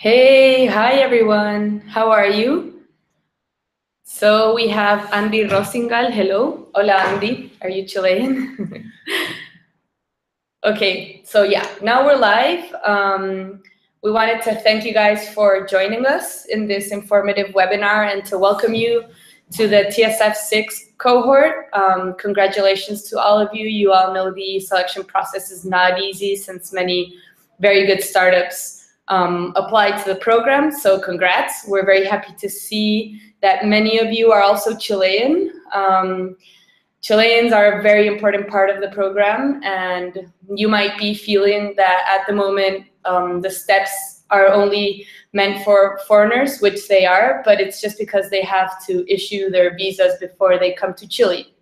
Hey, hi everyone. How are you? So we have Andy Rosingal. Hello. Hola, Andy. Are you Chilean? Okay, so yeah, now we're live. We wanted to thank you guys for joining us in this informative webinar and to welcome you to the TSF 6 cohort. Congratulations to all of you. You all know the selection process is not easy since many very good startups applied to the program, so congrats. We're very happy to see that many of you are also Chilean. Chileans are a very important part of the program, and you might be feeling that at the moment the steps are only meant for foreigners, which they are, but it's just because they have to issue their visas before they come to Chile.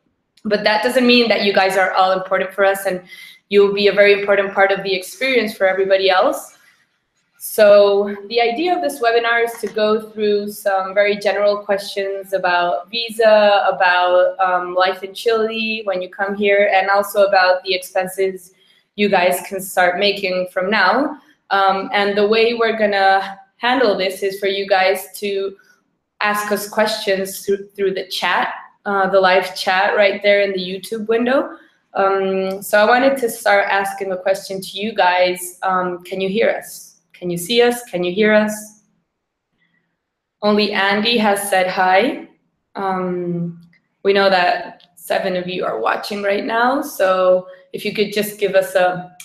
But that doesn't mean that you guys are all important for us, and you'll be a very important part of the experience for everybody else. So the idea of this webinar is to go through some very general questions about visa, about life in Chile when you come here, and also about the expenses you guys can start making from now. And the way we're gonna handle this is for you guys to ask us questions through the chat, the live chat right there in the YouTube window. So I wanted to start asking a question to you guys. Can you hear us? Can you see us? Can you hear us? Only Andy has said hi. We know that 7 of you are watching right now, so if you could just give us a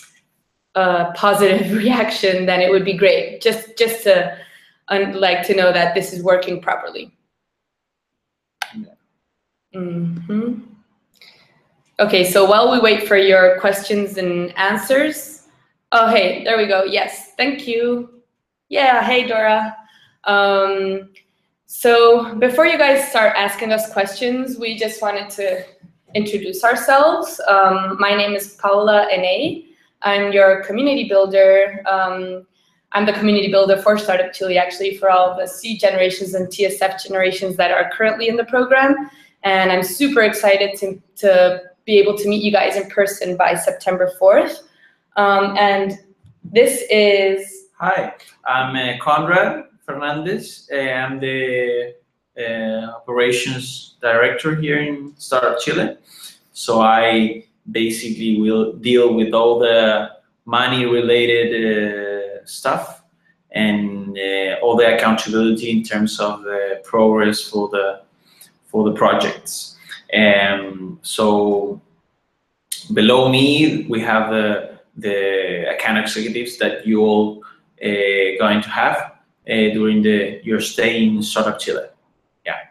positive reaction, then it would be great. Just to like to know that this is working properly. Okay, so while we wait for your questions and answers. Oh, hey, there we go. Yes, thank you. Yeah, hey, Dora. So before you guys start asking us questions, we just wanted to introduce ourselves. My name is Paula Ene. I'm your community builder. I'm the community builder for Startup Chile, actually, for all the C generations and TSF generations that are currently in the program. And I'm super excited to be able to meet you guys in person by September 4th. And this is... Hi, I'm Conrad Fernandez. I'm the operations director here in Startup Chile. So I basically will deal with all the money-related stuff and all the accountability in terms of the progress for the projects. So below me, we have the account executives that you all going to have during your stay in Startup Chile. Yeah.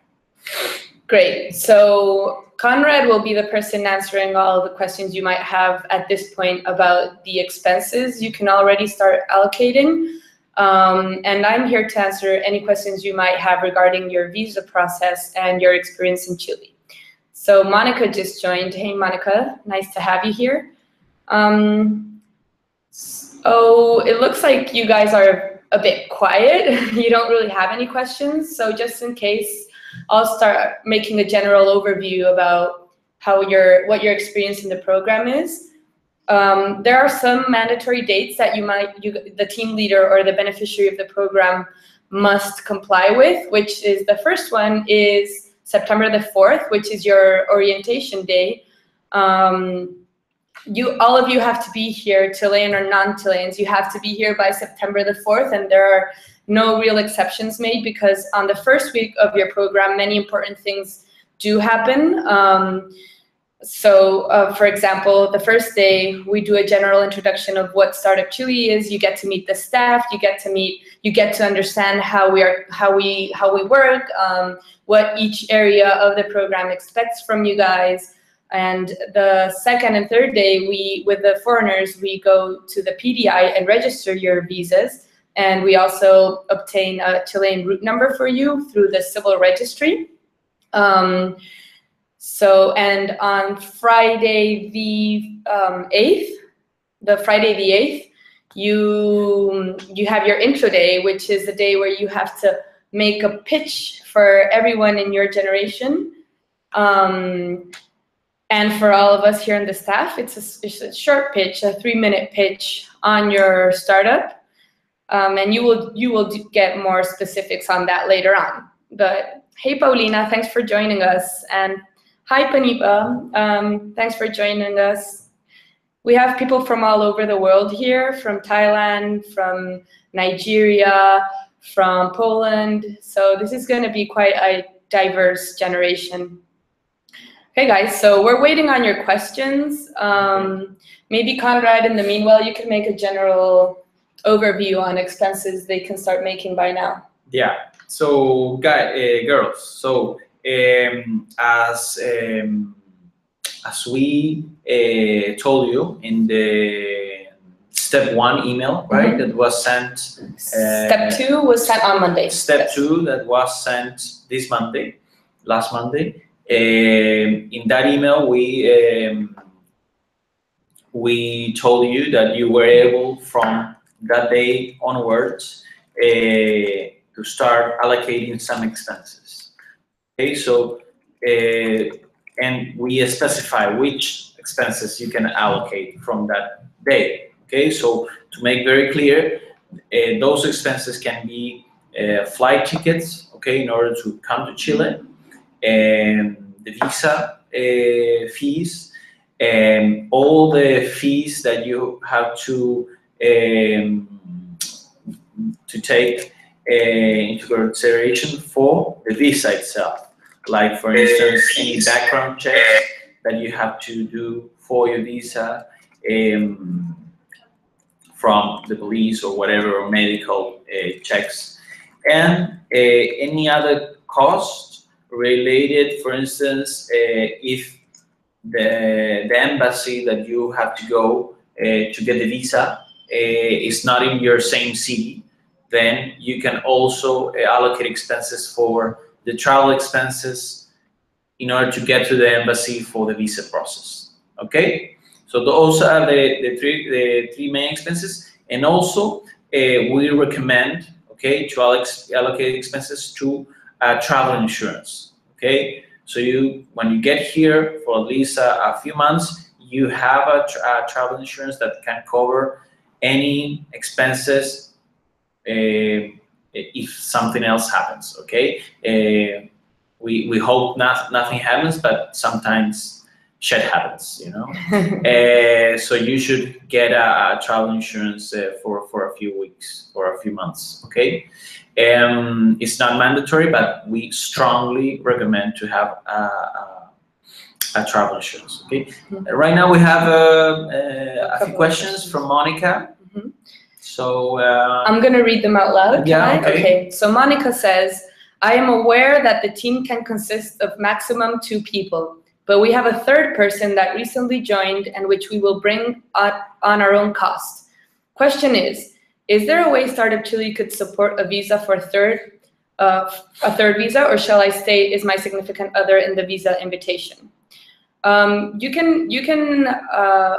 Great. So Conrad will be the person answering all the questions you might have at this point about the expenses you can already start allocating. And I'm here to answer any questions you might have regarding your visa process and your experience in Chile. So Monica just joined. Hey, Monica, nice to have you here. So it looks like you guys are a bit quiet. You don't really have any questions. So just in case, I'll start making a general overview about what your experience in the program is. There are some mandatory dates that the team leader or the beneficiary of the program must comply with, which is the first one is September the 4th, which is your orientation day. All of you have to be here, Chilean or non-Chileans. You have to be here by September the 4th, and there are no real exceptions made because on the first week of your program, many important things do happen. For example, the first day we do a general introduction of what Startup Chile is. You get to meet the staff. You get to understand how we work, what each area of the program expects from you guys. And the second and third day, with the foreigners, we go to the PDI and register your visas. And we also obtain a Chilean route number for you through the civil registry. And on Friday the 8th, you have your intro day, which is the day where you have to make a pitch for everyone in your generation. And for all of us here in the staff, it's a short pitch, a 3-minute pitch on your startup. and you will get more specifics on that later on. But hey, Paulina, thanks for joining us, and hi, Panipa, thanks for joining us. We have people from all over the world here, from Thailand, from Nigeria, from Poland. So this is going to be quite a diverse generation. Okay, guys, so we're waiting on your questions. Maybe Conrad, in the meanwhile, you can make a general overview on expenses they can start making by now. Yeah, so girls, so as we told you in the step 1 email, right, that was sent. Step 2 was sent on Monday. Step 2 that was sent this Monday, last Monday. In that email, we told you that you were able from that day onwards to start allocating some expenses. Okay, so and we specify which expenses you can allocate from that day. Okay, so to make very clear, those expenses can be flight tickets, okay, in order to come to Chile, and the visa fees, and all the fees that you have to take into consideration for the visa itself. Like, for instance, any background checks that you have to do for your visa from the police or whatever, or medical checks, and any other cost related, for instance, if the embassy that you have to go to get the visa is not in your same city, then you can also allocate expenses for the travel expenses in order to get to the embassy for the visa process. Okay, so those are the three main expenses, and also we recommend, okay, to allocate expenses to travel insurance. Okay, so when you get here for at least a few months, you have a travel insurance that can cover any expenses if something else happens. Okay, we hope nothing happens, but sometimes shit happens, you know. So you should get a travel insurance for a few weeks or a few months. Okay, it's not mandatory, but we strongly recommend to have a travel insurance. Okay, right now we have a few questions from Monica. So I'm going to read them out loud. Yeah. Okay. So Monica says, I am aware that the team can consist of maximum 2 people, but we have a third person that recently joined and which we will bring on our own cost. Question is there a way Startup Chile could support a visa for a third visa, or shall I stay is my significant other in the visa invitation? You can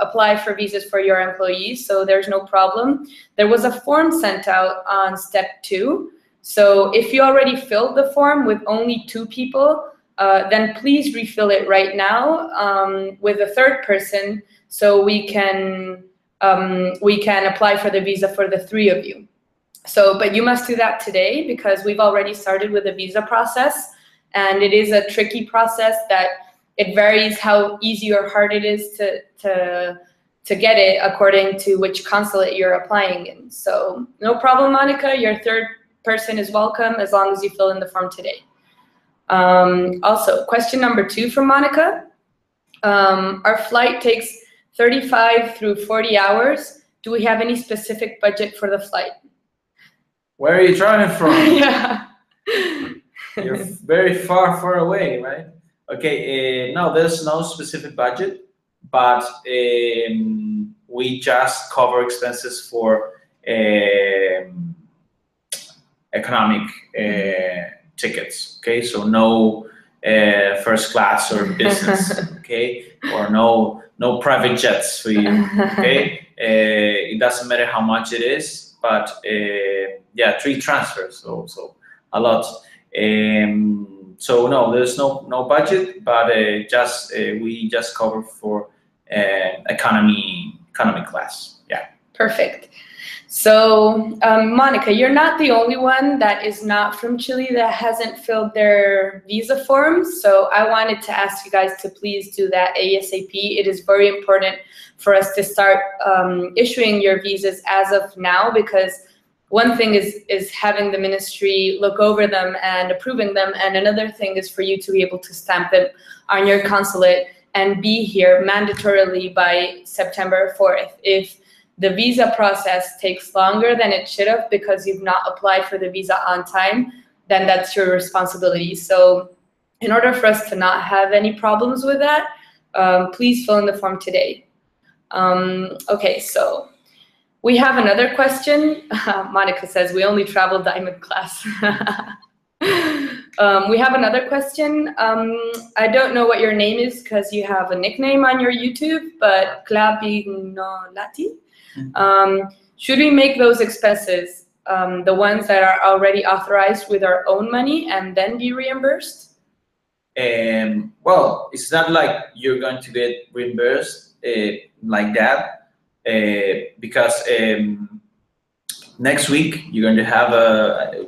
apply for visas for your employees, so there's no problem. There was a form sent out on step 2. So if you already filled the form with only 2 people, then please refill it right now with a third person, so we can apply for the visa for the 3 of you. So, but you must do that today, because we've already started with the visa process, and it is a tricky process that it varies how easy or hard it is to get it according to which consulate you're applying in. So no problem, Monica. Your third person is welcome as long as you fill in the form today. Also, question number 2 from Monica. Our flight takes 35 through 40 hours. Do we have any specific budget for the flight? Where are you traveling from? Yeah. You're very far away, right? Okay, no, there's no specific budget, but we just cover expenses for economic tickets. Okay, so no first class or business. Okay, or no private jets for you. Okay, it doesn't matter how much it is, but yeah, 3 transfers, so a lot. So no, there's no budget, but we just cover for economy class. Yeah. Perfect. So, Monica, you're not the only one that is not from Chile that hasn't filled their visa forms. So I wanted to ask you guys to please do that ASAP. It is very important for us to start issuing your visas as of now, because one thing is having the ministry look over them and approving them, and another thing is for you to be able to stamp them on your consulate and be here mandatorily by September 4th. If the visa process takes longer than it should have because you've not applied for the visa on time, then that's your responsibility. So in order for us to not have any problems with that, please fill in the form today. Okay, so we have another question. Monica says, we only travel diamond class. We have another question. I don't know what your name is because you have a nickname on your YouTube, but Clabinolati. Should we make those expenses, the ones that are already authorized, with our own money and then be reimbursed? Well, it's not like you're going to get reimbursed like that, because next week you're going to have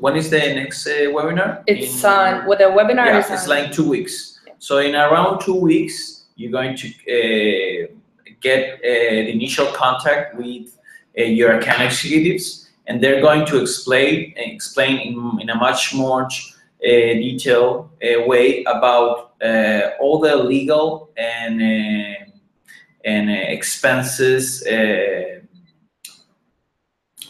when is the next webinar? It's on, well, the webinar is on. It's like 2 weeks. Yeah. So in around 2 weeks, you're going to get the initial contact with your account executives, and they're going to explain in a much more detailed way about all the legal and expenses,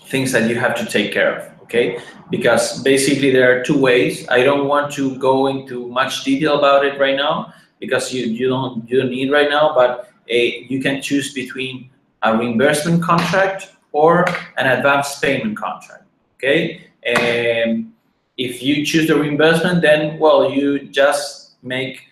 things that you have to take care of. Okay, because basically there are two ways. I don't want to go into much detail about it right now because you don't need right now, but you can choose between a reimbursement contract or an advance payment contract. Okay, if you choose the reimbursement, then well, you just make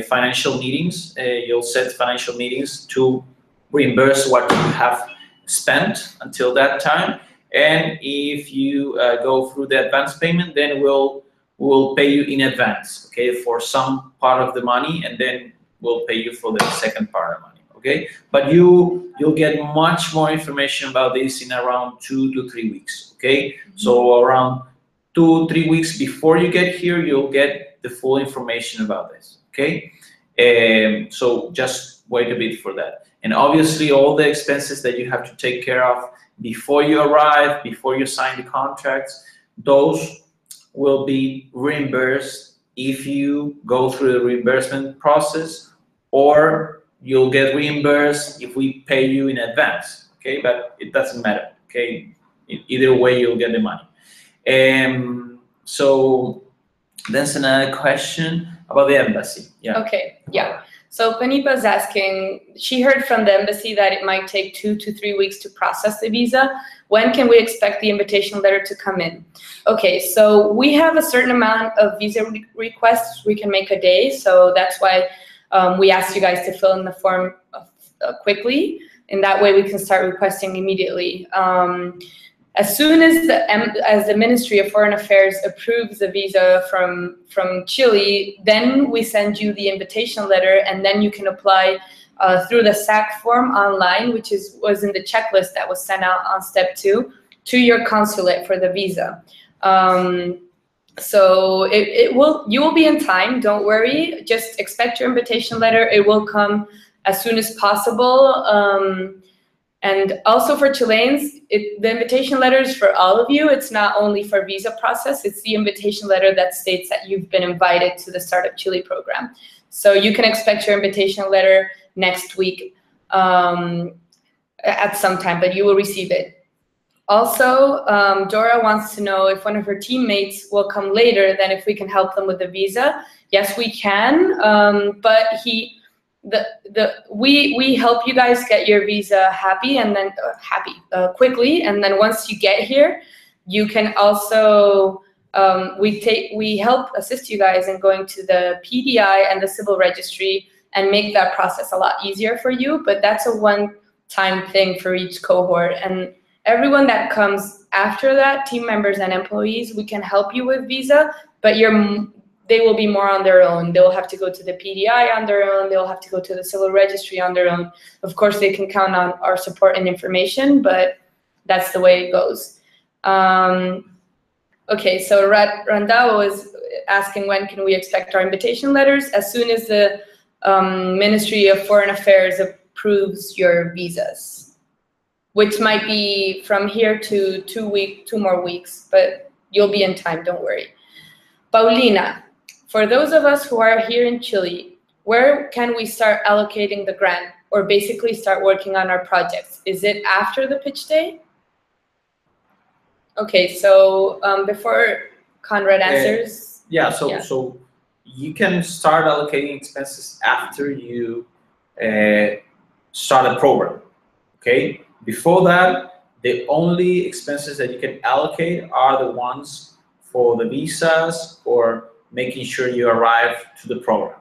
financial meetings. You'll set financial meetings to reimburse what you have spent until that time. And if you go through the advance payment, then we'll pay you in advance, okay, for some part of the money, and then we'll pay you for the second part of the money, okay? But you'll get much more information about this in around 2 to 3 weeks, okay? Mm-hmm. So around 2 to 3 weeks before you get here, you'll get the full information about this, okay? So just wait a bit for that. And obviously all the expenses that you have to take care of before you arrive, before you sign the contracts, those will be reimbursed if you go through the reimbursement process, or you'll get reimbursed if we pay you in advance, okay? But it doesn't matter, okay? Either way, you'll get the money. So that's another question about the embassy. Yeah. Okay, yeah. So Panipa is asking, she heard from the embassy that it might take 2 to 3 weeks to process the visa. When can we expect the invitation letter to come in? Okay, so we have a certain amount of visa requests we can make a day. So that's why we asked you guys to fill in the form quickly. And that way we can start requesting immediately. As soon as the Ministry of Foreign Affairs approves the visa from Chile, then we send you the invitation letter, and then you can apply through the SAC form online, which was in the checklist that was sent out on step 2 to your consulate for the visa. So you will be in time. Don't worry. Just expect your invitation letter. It will come as soon as possible. And also for Chileans, the invitation letter is for all of you. It's not only for visa process. It's the invitation letter that states that you've been invited to the Startup Chile program. So you can expect your invitation letter next week at some time, but you will receive it. Also, Dora wants to know if one of her teammates will come later, then if we can help them with the visa. Yes, we can, but we help you guys get your visa quickly, and then once you get here, you can also we help assist you guys in going to the PDI and the civil registry and make that process a lot easier for you. But that's a one-time thing for each cohort, and everyone that comes after that, team members and employees, we can help you with visa, but they will be more on their own. They'll have to go to the PDI on their own. They'll have to go to the civil registry on their own. Of course, they can count on our support and information, but that's the way it goes. Okay, so Randao is asking, when can we expect our invitation letters? As soon as the Ministry of Foreign Affairs approves your visas, which might be from here to 2 more weeks, but you'll be in time, don't worry. Paulina, for those of us who are here in Chile, where can we start allocating the grant, or basically start working on our projects? Is it after the pitch day? Okay, so before Conrad answers. So you can start allocating expenses after you start a program, okay? Before that, the only expenses that you can allocate are the ones for the visas or making sure you arrive to the program.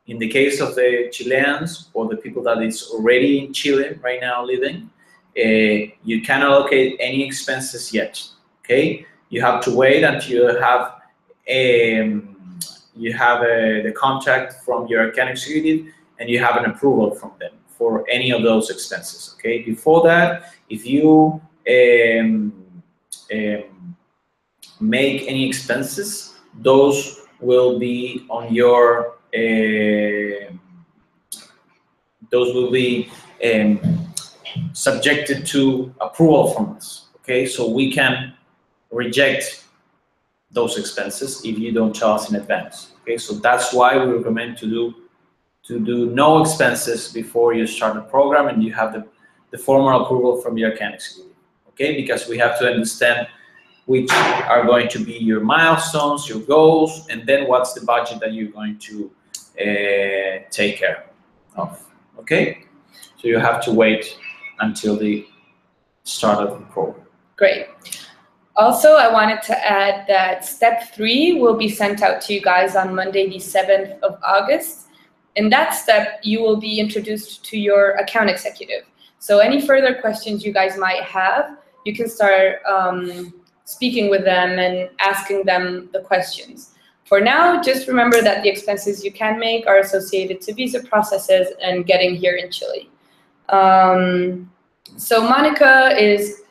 In the case of the Chileans or the people that is already in Chile right now living, you can't allocate any expenses yet. Okay, you have to wait until you have the contact from your account executive and you have an approval from them for any of those expenses. Okay, before that, if you make any expenses, those will be on your subjected to approval from us. Okay, so we can reject those expenses if you don't tell us in advance. Okay, so that's why we recommend to do no expenses before you start the program and you have the formal approval from your account executive. Okay, because we have to understand which are going to be your milestones, your goals, and then what's the budget that you're going to take care of. Okay, so you have to wait until the start of the program. Great. Also, I wanted to add that step 3 will be sent out to you guys on Monday, the 7th of August. In that step, you will be introduced to your account executive. So any further questions you guys might have, you can start speaking with them and asking them the questions. For now, just remember that the expenses you can make are associated to visa processes and getting here in Chile. So Monica is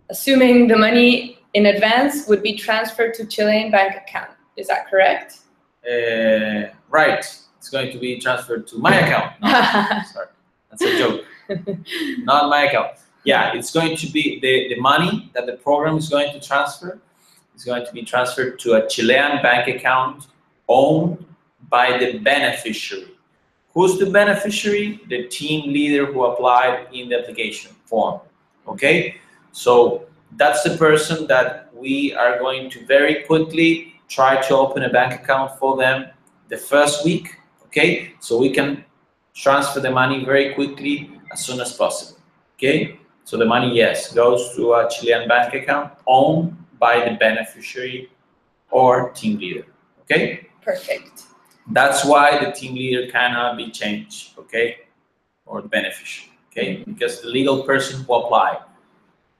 assuming the money in advance would be transferred to Chilean bank account. Is that correct? Right. It's going to be transferred to my account. No, sorry, that's a joke. Not my account. Yeah, it's going to be the money that the program is going to transfer is going to be transferred to a Chilean bank account owned by the beneficiary. Who's the beneficiary? The team leader who applied in the application form. Okay, so that's the person that we are going to very quickly try to open a bank account for them the first week. Okay, so we can transfer the money very quickly as soon as possible. Okay, so the money, yes, goes to a Chilean bank account owned by the beneficiary or team leader. Okay, perfect. That's why the team leader cannot be changed. Okay, or the beneficiary. Okay, because the legal person who applied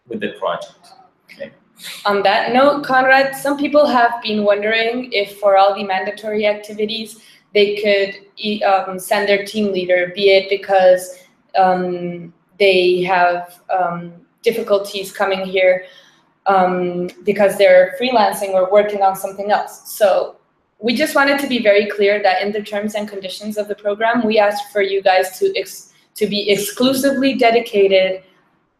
with the project. Okay. On that note, Conrad, some people have been wondering if for all the mandatory activities, they could send their team leader, be it because they have difficulties coming here because they're freelancing or working on something else. So we just wanted to be very clear that in the terms and conditions of the program, we asked for you guys to be exclusively dedicated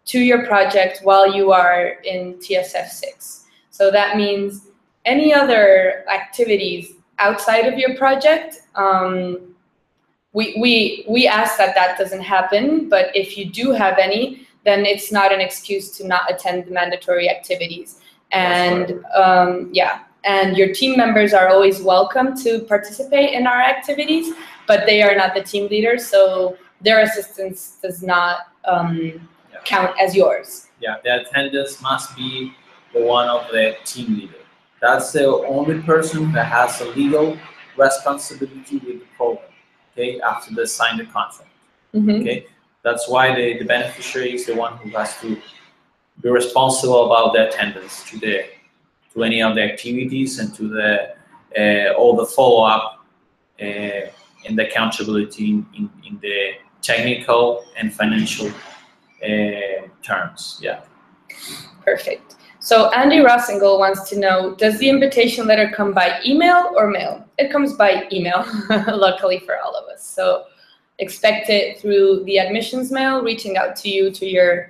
to your project while you are in TSF 6. So that means any other activities outside of your project, we ask that doesn't happen, but if you do have any, then it's not an excuse to not attend the mandatory activities. And yeah, and your team members are always welcome to participate in our activities, but they are not the team leaders, so their assistance does not count as yours. Yeah, the attendance must be the one of the team leader. That's the only person that has a legal responsibility with the program, okay, after they sign the contract. Mm-hmm. Okay, that's why the beneficiary is the one who has to be responsible about the attendance to any of the activities and to the all the follow-up and the accountability in the technical and financial terms. Yeah. Perfect. So Andy Rossingel wants to know, does the invitation letter come by email or mail? It comes by email, luckily for all of us. So expect it through the admissions mail, reaching out to you to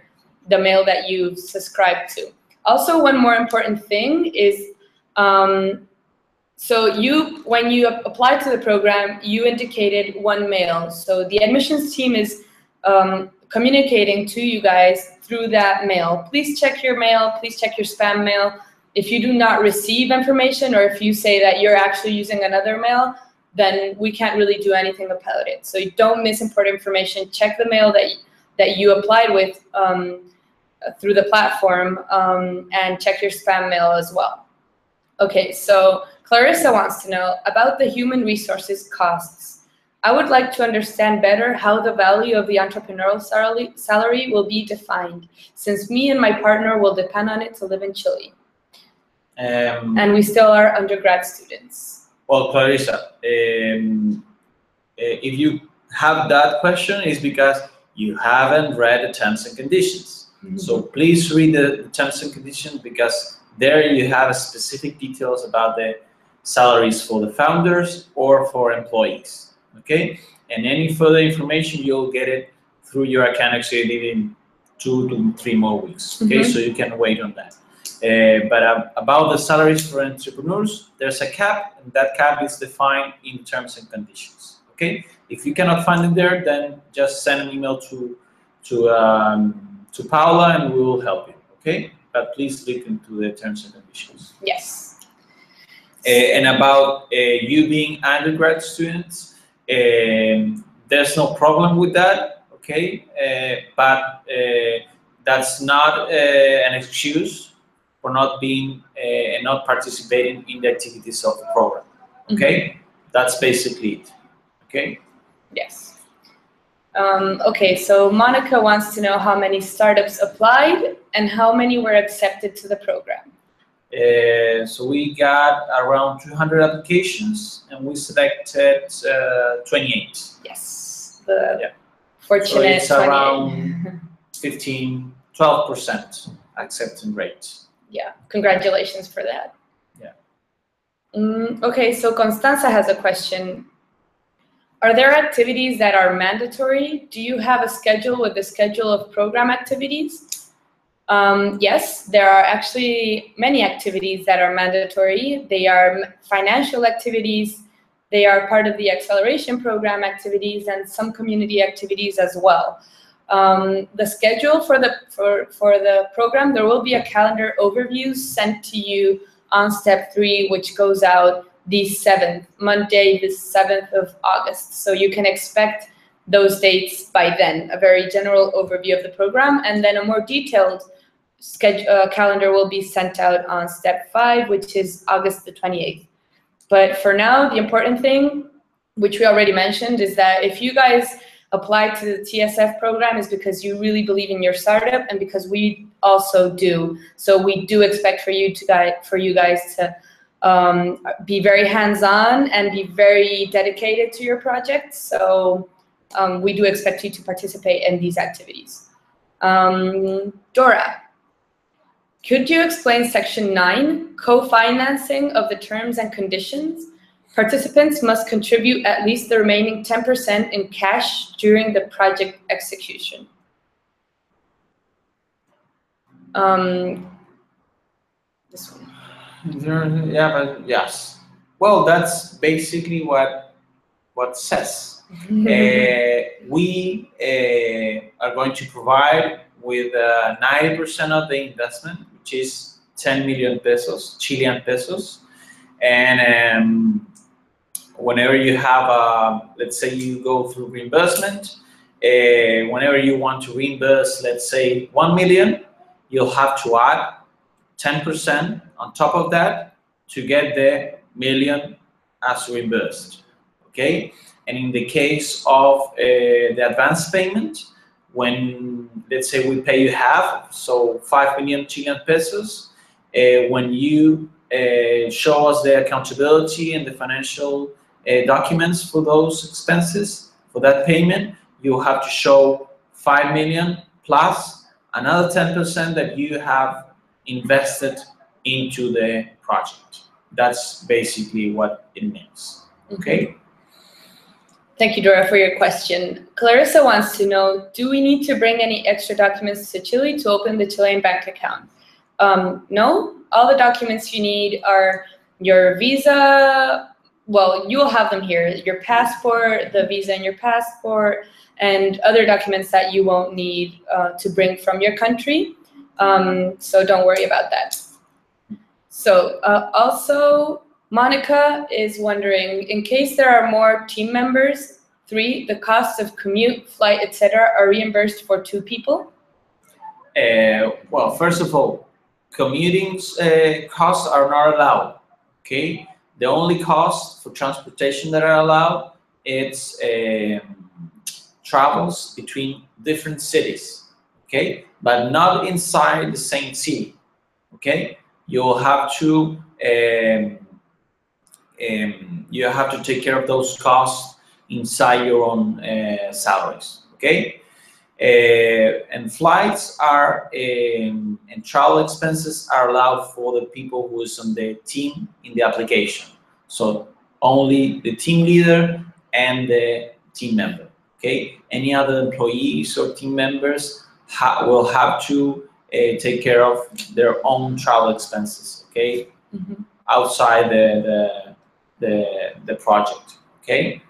the mail that you've subscribed to. Also, one more important thing is, so when you applied to the program, you indicated one mail. So the admissions team is communicating to you guys through that mail. Please check your mail, please check your spam mail. If you do not receive information, or if you say that you're actually using another mail, then we can't really do anything about it. So you don't misimport information. Check the mail that you applied with through the platform, and check your spam mail as well. Okay, so Clarissa wants to know about the human resources costs. I would like to understand better how the value of the entrepreneurial salary will be defined, since me and my partner will depend on it to live in Chile. And we still are undergrad students. Well, Clarissa, if you have that question, it's because you haven't read the terms and conditions. Mm-hmm. So please read the terms and conditions, because there you have specific details about the salaries for the founders or for employees. Okay, and any further information you'll get it through your account executive in 2 to 3 more weeks. Okay, so you can wait on that. But about the salaries for entrepreneurs, there's a cap, and that cap is defined in terms and conditions. Okay, if you cannot find it there, then just send an email to Paula, and we will help you. Okay, but please look into the terms and conditions. Yes. And about you being undergrad students. There's no problem with that, okay? But that's not an excuse for not being and not participating in the activities of the program, okay? That's basically it, okay? Yes. Okay, so Monica wants to know how many startups applied and how many were accepted to the program. So we got around 200 applications, and we selected 28. Yes, fortunate. So it's around 12% acceptance rate. Yeah, congratulations for that. Yeah. Okay, so Constanza has a question. Are there activities that are mandatory? Do you have a schedule with the schedule of program activities? Yes, there are actually many activities that are mandatory. They are financial activities, they are part of the acceleration program activities, and some community activities as well. The schedule for the program, there will be a calendar overview sent to you on step 3, which goes out Monday, the 7th of August. So you can expect those dates by then, a very general overview of the program, and then a more detailed calendar will be sent out on step 5, which is August the 28th. But for now, the important thing, which we already mentioned, is that if you guys apply to the TSF program, is because you really believe in your startup, and because we also do. So we do expect for you guys to be very hands-on and be very dedicated to your project. So we do expect you to participate in these activities. Dora, could you explain section 9, co-financing of the terms and conditions? Participants must contribute at least the remaining 10% in cash during the project execution. This one. Yeah, but yes. Well, that's basically what says. We are going to provide with 90% of the investment, which is 10 million pesos, Chilean pesos. And whenever you have, let's say you go through reimbursement, whenever you want to reimburse, let's say 1 million, you'll have to add 10% on top of that to get the million as reimbursed, okay? And in the case of the advance payment, when, let's say we pay you half, so 5 million Chilean pesos, when you show us the accountability and the financial documents for those expenses, for that payment, you have to show 5 million plus another 10% that you have invested into the project. That's basically what it means. Okay. Thank you, Dora, for your question. Clarissa wants to know, do we need to bring any extra documents to Chile to open the Chilean bank account? No, all the documents you need are your visa. Well, you'll have them here, your passport, the visa and your passport, and other documents that you won't need to bring from your country. So don't worry about that. So also, Monica is wondering, in case there are more team members, 3, the costs of commute, flight, etc. are reimbursed for 2 people? Well, first of all, commuting costs are not allowed, okay? The only costs for transportation that are allowed, it's travels between different cities, okay? But not inside the same city, okay? You'll have to take care of those costs inside your own salaries, okay? And flights are and travel expenses are allowed for the people who is on the team in the application. So only the team leader and the team member, okay? Any other employees or team members will have to take care of their own travel expenses, okay? Outside the project, okay?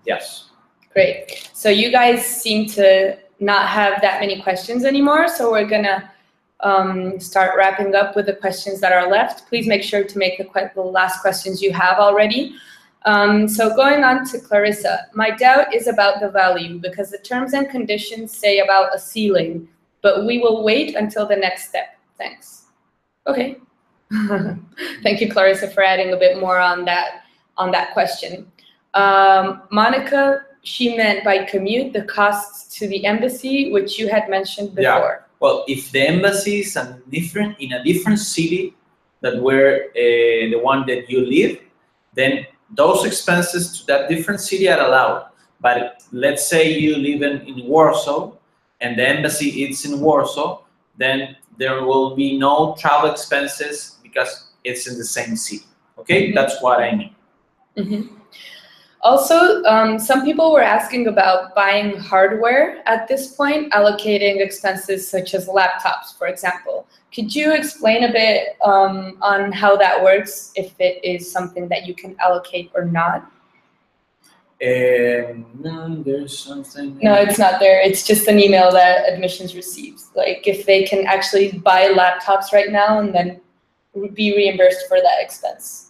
Yes. Great. So you guys seem to not have that many questions anymore, so we're gonna start wrapping up with the questions that are left. Please make sure to make the last questions you have already. So going on to Clarissa, my doubt is about the value because the terms and conditions say about a ceiling, but we will wait until the next step. Thanks. Okay. Thank you, Clarissa, for adding a bit more on that question. Monica, she meant by commute the costs to the embassy, which you had mentioned before. Yeah. Well, if the embassy is in a different city than where the one that you live, then those expenses to that different city are allowed. But let's say you live in Warsaw and the embassy is in Warsaw, then there will be no travel expenses because it's in the same city. Okay, that's what I mean. Also, some people were asking about buying hardware at this point, allocating expenses such as laptops, for example. Could you explain a bit on how that works, if it is something that you can allocate or not? No, there's something. No, it's not there. It's just an email that admissions receives. Like if they can actually buy laptops right now and then be reimbursed for that expense.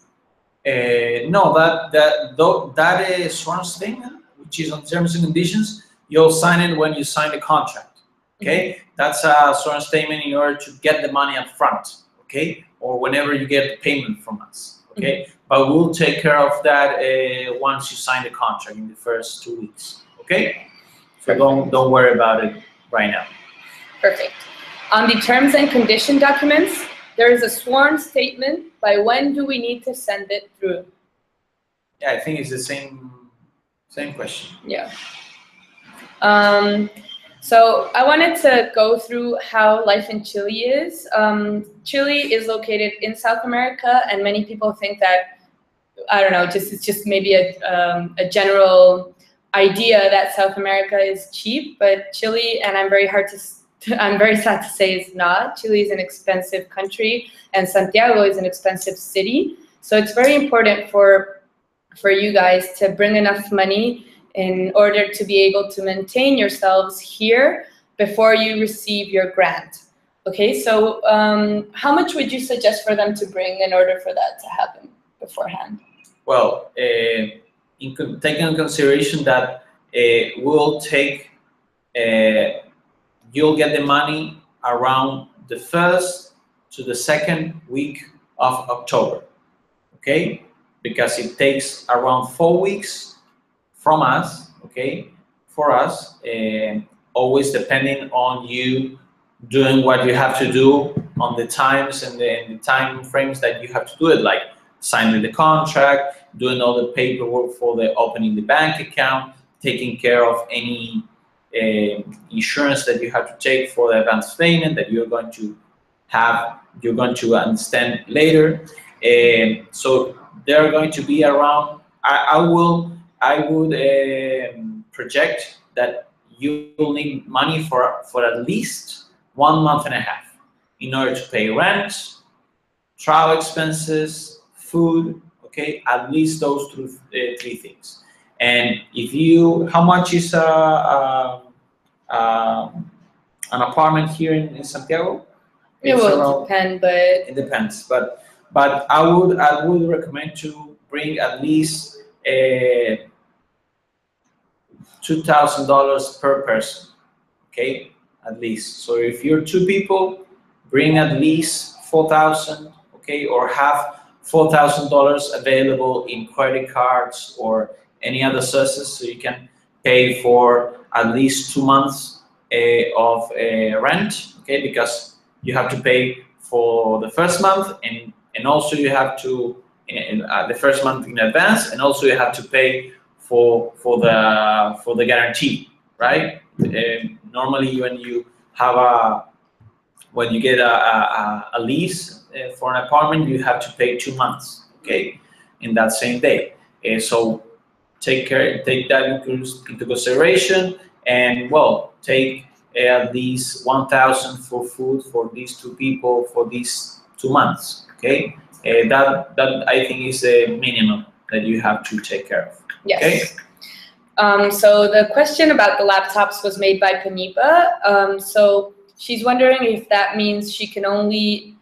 No, that sworn statement, which is on terms and conditions, you'll sign it when you sign the contract. Okay, that's a sworn statement in order to get the money up front. Okay, or whenever you get the payment from us. Okay, but we'll take care of that once you sign the contract in the first 2 weeks. Okay, so don't worry about it right now. Perfect. On the terms and condition documents, there is a sworn statement. By when do we need to send it through? Yeah, I think it's the same question. Yeah. So I wanted to go through how life in Chile is. Chile is located in South America, and many people think that, I don't know, it's just maybe a general idea that South America is cheap, but Chile, and I'm very sad to say it's not. Chile is an expensive country, and Santiago is an expensive city. So it's very important for you guys to bring enough money in order to be able to maintain yourselves here before you receive your grant. Okay, so how much would you suggest for them to bring in order for that to happen beforehand? Well, taking into consideration that we'll take, you'll get the money around the 1st to the 2nd week of October, okay? Because it takes around 4 weeks from us, okay, for us, always depending on you doing what you have to do on the times and the time frames that you have to do it, like signing the contract, doing all the paperwork for the opening the bank account, taking care of any insurance that you have to take for the advance payment that you're going to understand later. So they're going to be around. I would project that you will need money for at least 1.5 months in order to pay rent, travel expenses, food. Okay, at least those three things. And how much is an apartment here in Santiago? It will depend, but it depends. But I would recommend to bring at least $2,000 per person. Okay, at least. So if you're 2 people, bring at least 4,000. Okay, or have $4,000 available in credit cards or any other sources, so you can pay for at least 2 months of rent. Okay, because you have to pay for the first month, and also you have to the first month in advance, and also you have to pay for the guarantee, right? Normally, when you get a lease for an apartment, you have to pay 2 months, okay, in that same day. So take that into consideration, and well, take at least 1,000 for food for these 2 people for these 2 months, okay? That I think is a minimum that you have to take care of. Yes. Okay? So the question about the laptops was made by Panipa. So she's wondering if that means she can only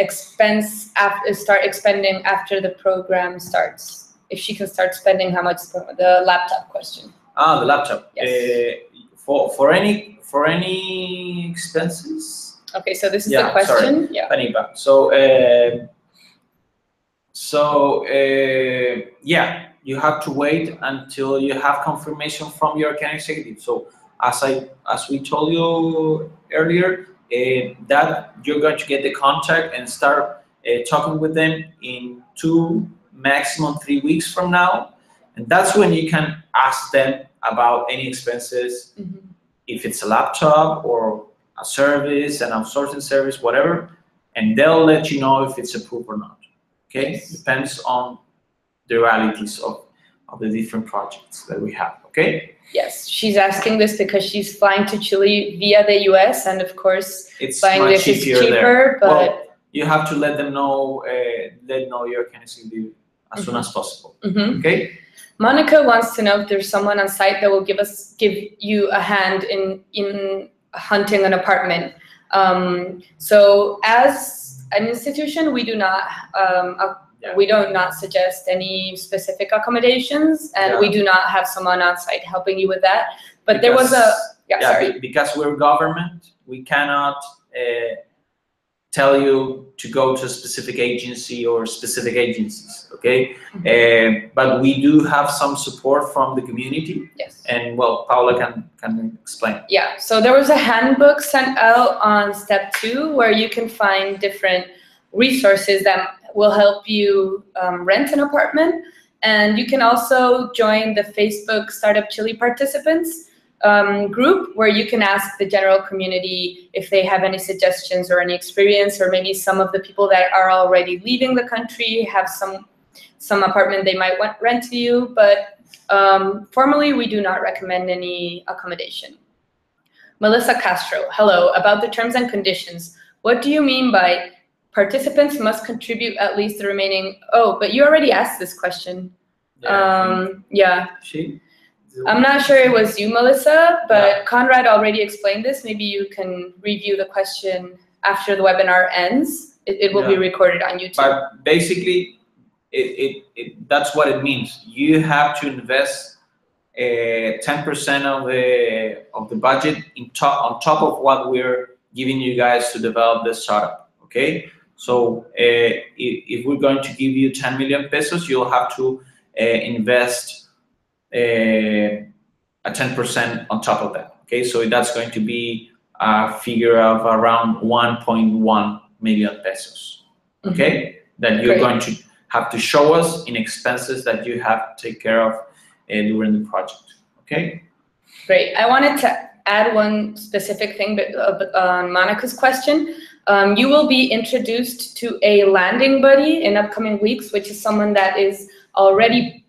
start expending after the program starts. If she can start spending how much, the laptop question. The laptop. Yes. For any expenses. Okay, so this is the question. Sorry. Yeah. Panipa. Yeah, you have to wait until you have confirmation from your account executive. So as we told you earlier, that you're going to get the contact and start talking with them in 2, maximum 3 weeks from now, and that's when you can ask them about any expenses, if it's a laptop or a service, an outsourcing service, whatever, and they'll let you know if it's approved or not. Okay, yes. Depends on the realities of the different projects that we have. Okay. Yes, she's asking this because she's flying to Chile via the US, and of course, it's flying much this is cheaper cheaper. There. But well, you have to let them know, your connectivity as soon as possible. Okay. Monica wants to know if there's someone on site that will give you a hand in hunting an apartment. So as an institution, we do not suggest any specific accommodations, and we do not have someone on site helping you with that. But there was a because we're government, we cannot tell you to go to a specific agency or specific agencies, okay? But we do have some support from the community. Yes. And well, Paula can explain. Yeah, so there was a handbook sent out on step 2 where you can find different resources that will help you rent an apartment. And you can also join the Facebook Startup Chile participants group, where you can ask the general community if they have any suggestions or any experience, or maybe some of the people that are already leaving the country have some apartment they might want rent to you. But formally, we do not recommend any accommodation. Melissa Castro, hello. About the terms and conditions, what do you mean by participants must contribute at least the remaining? Oh, but you already asked this question. Yeah. I'm not sure it was you, Melissa, but Conrad already explained this. Maybe you can review the question after the webinar ends. It will be recorded on YouTube. But basically, that's what it means. You have to invest 10% of the budget on top of what we're giving you guys to develop the startup. Okay, so if we're going to give you 10 million pesos, you'll have to invest a 10% on top of that. Okay, so that's going to be a figure of around 1.1 million pesos. Okay, that you're going to have to show us in expenses that you have to take care of during the project. Okay. Great. I wanted to add one specific thing on Monica's question. You will be introduced to a landing buddy in upcoming weeks, which is someone that has already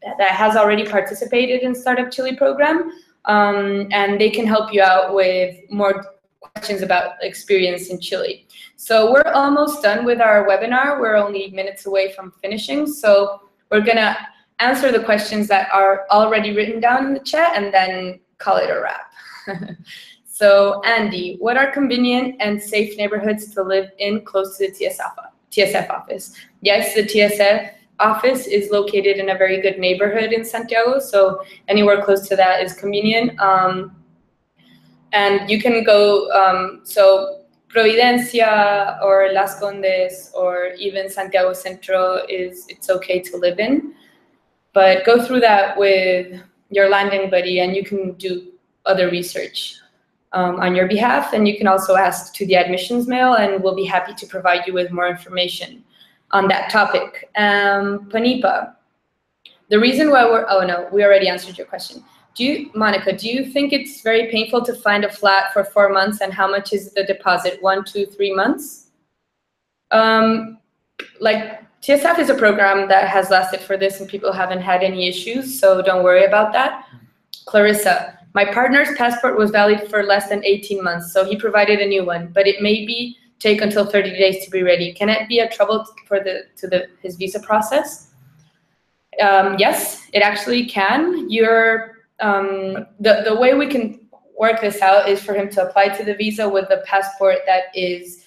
participated in Startup Chile program, and they can help you out with more questions about experience in Chile. So we're almost done with our webinar. We're only minutes away from finishing, so we're gonna answer the questions that are already written down in the chat and then call it a wrap. So Andy, what are convenient and safe neighborhoods to live in close to the TSF office? Yes, the TSF office is located in a very good neighborhood in Santiago, so anywhere close to that is convenient. And you can go, so Providencia or Las Condes or even Santiago Centro it's okay to live in. But go through that with your landing buddy and you can do other research on your behalf. And you can also ask to the admissions mail and we'll be happy to provide you with more information on that topic. Panipa, the reason why we already answered your question. Monica, do you think it's very painful to find a flat for 4 months, and how much is the deposit? 1, 2, 3 months? Like TSF is a program that has lasted for this and people haven't had any issues, so don't worry about that. Clarissa, my partner's passport was valid for less than 18 months, so he provided a new one, but it may take until 30 days to be ready. Can it be a trouble for his visa process? Yes, it actually can. The way we can work this out is for him to apply to the visa with the passport that is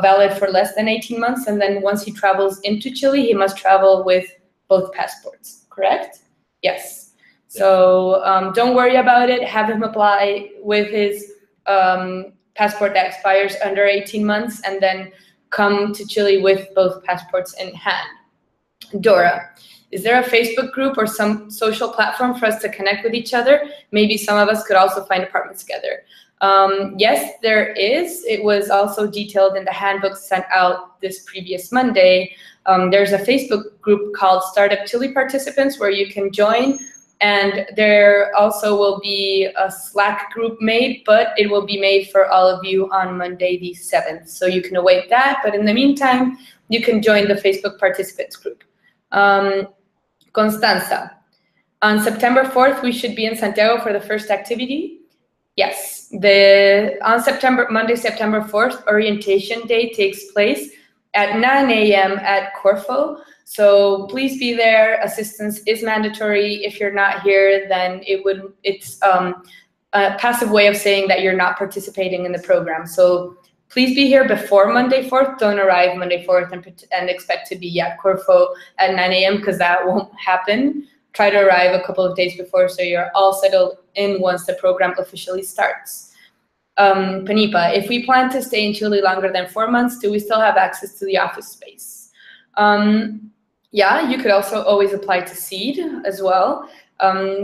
valid for less than 18 months, and then once he travels into Chile, he must travel with both passports, correct? Yes. So don't worry about it. Have him apply with his passport that expires under 18 months, and then come to Chile with both passports in hand. Dora, is there a Facebook group or some social platform for us to connect with each other? Maybe some of us could also find apartments together. Yes, there is. It was also detailed in the handbook sent out this previous Monday. There's a Facebook group called Startup Chile Participants where you can join, and there also will be a Slack group made, but it will be made for all of you on Monday the 7th. So you can await that, but in the meantime, you can join the Facebook Participants group. Constanza, on September 4th, we should be in Santiago for the first activity. Yes, on Monday, September 4th, orientation day takes place at 9 a.m. at Corfo. So please be there. Assistance is mandatory. If you're not here, then it's a passive way of saying that you're not participating in the program. So please be here before Monday 4th. Don't arrive Monday 4th and expect to be at Corfo at 9 a.m. because that won't happen. Try to arrive a couple of days before so you're all settled in once the program officially starts. Panipa, if we plan to stay in Chile longer than 4 months, do we still have access to the office space? Yeah, you could also always apply to SEED as well.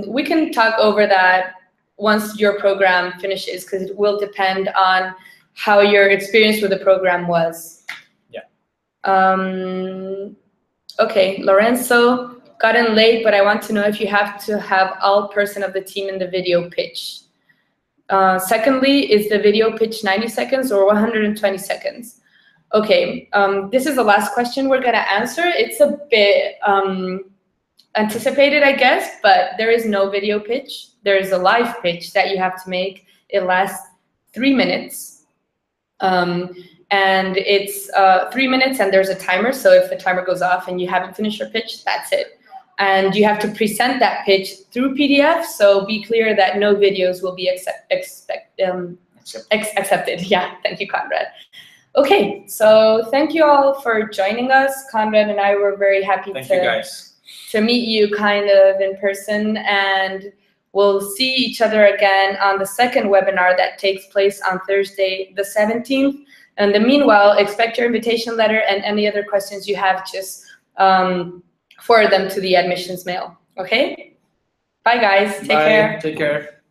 We can talk over that once your program finishes because it will depend on how your experience with the program was. Yeah. Okay, Lorenzo, got in late, but I want to know if you have to have all person of the team in the video pitch. Secondly, is the video pitch 90 seconds or 120 seconds? Okay, this is the last question we're gonna answer. It's a bit anticipated, I guess, but there is no video pitch. There is a live pitch that you have to make. It lasts 3 minutes. And it's 3 minutes and there's a timer. So if the timer goes off and you haven't finished your pitch, that's it. And you have to present that pitch through PDF. So be clear that no videos will be accepted. Yeah, thank you, Conrad. Okay, so thank you all for joining us. Conrad and I were very happy to meet you kind of in person, and we'll see each other again on the second webinar that takes place on Thursday, the 17th. And in the meanwhile, expect your invitation letter and any other questions you have, just forward them to the admissions mail. Okay? Bye, guys. Take care. Take care.